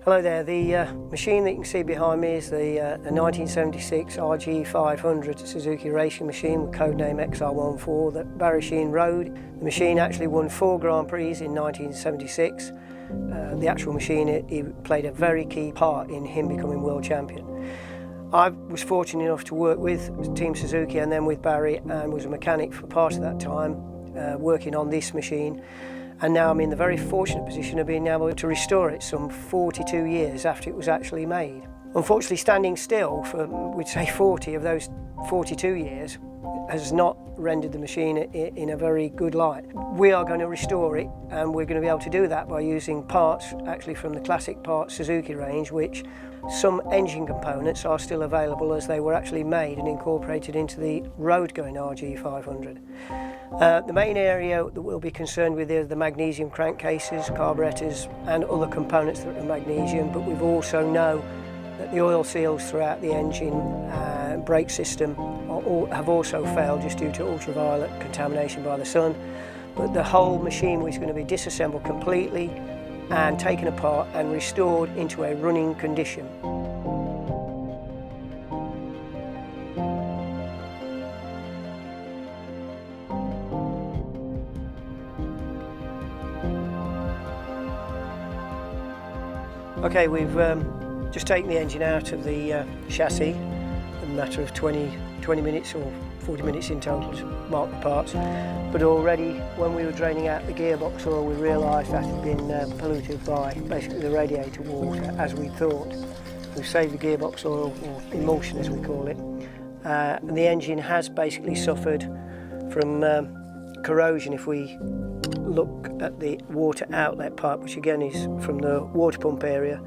Hello there, the machine that you can see behind me is the 1976 RG500 Suzuki racing machine with codename XR14 that Barry Sheene rode. The machine actually won 4 Grand Prix in 1976. The actual machine, he played a very key part in him becoming world champion. I was fortunate enough to work with Team Suzuki and then with Barry, and was a mechanic for part of that time, working on this machine. And now I'm in the very fortunate position of being able to restore it some 42 years after it was actually made. Unfortunately, standing still for, we'd say, 40 of those 42 years has not rendered the machine in a very good light. We are going to restore it, and we're going to be able to do that by using parts actually from the classic parts Suzuki range, which some engine components are still available as they were actually made and incorporated into the road-going RG500. The main area that we'll be concerned with is the magnesium crankcases, carburetors and other components that are magnesium, but we've also know that the oil seals throughout the engine and brake system have also failed just due to ultraviolet contamination by the sun. But the whole machinery is going to be disassembled completely and taken apart and restored into a running condition. Okay, we've just taken the engine out of the chassis in a matter of 20 minutes or 40 minutes in total to mark the parts. But already when we were draining out the gearbox oil, we realised that had been polluted by basically the radiator water, as we thought. We've saved the gearbox oil, or emulsion as we call it, and the engine has basically suffered from corrosion. If we look at the water outlet pipe, which again is from the water pump area,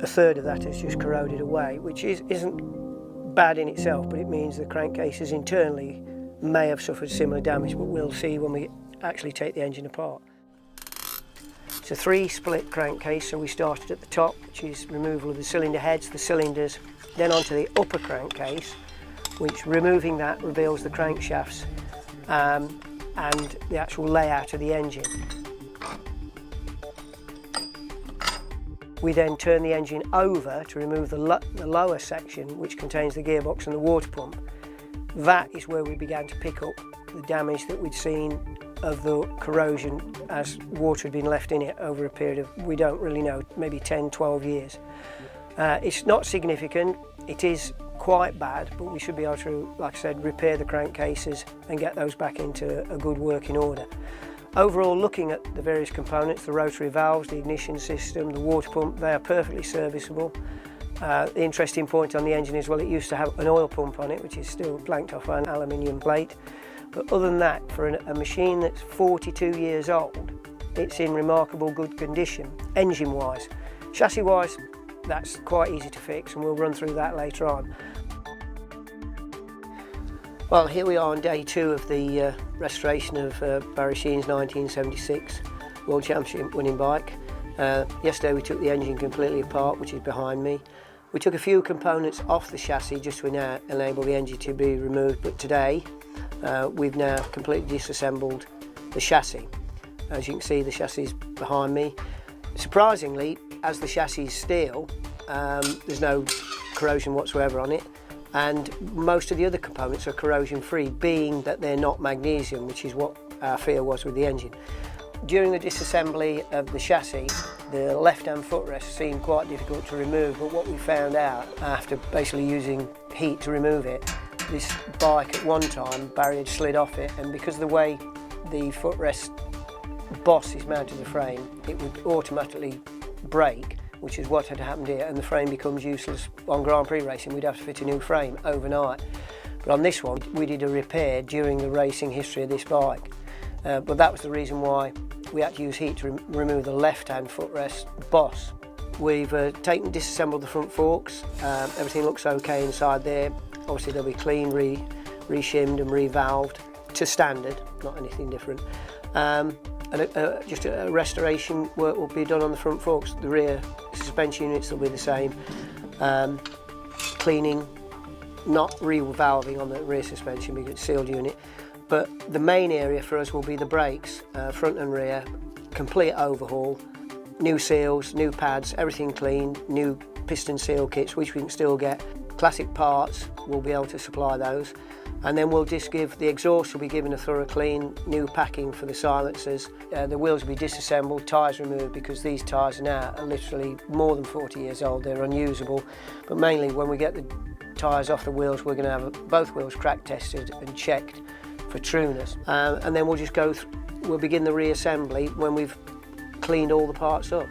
a third of that has just corroded away, which isn't bad in itself, but it means the crankcases internally may have suffered similar damage, but we'll see when we actually take the engine apart. It's a 3-split crankcase, so we started at the top, which is removal of the cylinder heads, the cylinders, then onto the upper crankcase, which removing that reveals the crankshafts and the actual layout of the engine. We then turn the engine over to remove the lower section, which contains the gearbox and the water pump. That is where we began to pick up the damage that we'd seen of the corrosion as water had been left in it over a period of, we don't really know, maybe 10, 12 years. It's not significant, it is quite bad, but we should be able to, like I said, repair the crankcases and get those back into a good working order. Overall, looking at the various components, the rotary valves, the ignition system, the water pump, they are perfectly serviceable. The interesting point on the engine is, well, it used to have an oil pump on it, which is still blanked off an aluminium plate. But other than that, for a machine that's 42 years old, it's in remarkable good condition, engine-wise. Chassis-wise, that's quite easy to fix, and we'll run through that later on. Well, here we are on day 2 of the restoration of Barry Sheene's 1976 World Championship winning bike. Yesterday we took the engine completely apart, which is behind me. We took a few components off the chassis just to enable the engine to be removed, but today we've now completely disassembled the chassis. As you can see, the chassis is behind me. Surprisingly, as the chassis is steel, there's no corrosion whatsoever on it. And most of the other components are corrosion free, being that they're not magnesium, which is what our fear was with the engine. During the disassembly of the chassis, the left-hand footrest seemed quite difficult to remove, but what we found out after basically using heat to remove it, this bike at one time, Barry had slid off it, and because of the way the footrest boss is mounted to the frame, it would automatically break, which is what had happened here, and the frame becomes useless. On Grand Prix racing, we'd have to fit a new frame overnight. But on this one, we did a repair during the racing history of this bike. But that was the reason why we had to use heat to remove the left-hand footrest boss. We've disassembled the front forks. Everything looks okay inside there. Obviously they'll be cleaned, re-shimmed and re-valved to standard, not anything different. And just a restoration work will be done on the front forks. The rear suspension units will be the same. Cleaning, not re-valving on the rear suspension because it's a sealed unit. But the main area for us will be the brakes, front and rear, complete overhaul, new seals, new pads, everything cleaned, new piston seal kits, which we can still get. Classic parts, we'll be able to supply those. And then we'll just give, the exhaust will be given a thorough clean, new packing for the silencers. The wheels will be disassembled, tyres removed, because these tyres now are literally more than 40 years old, they're unusable. But mainly when we get the tyres off the wheels, we're going to have both wheels crack tested and checked for trueness. And then we'll just we'll begin the reassembly when we've cleaned all the parts up.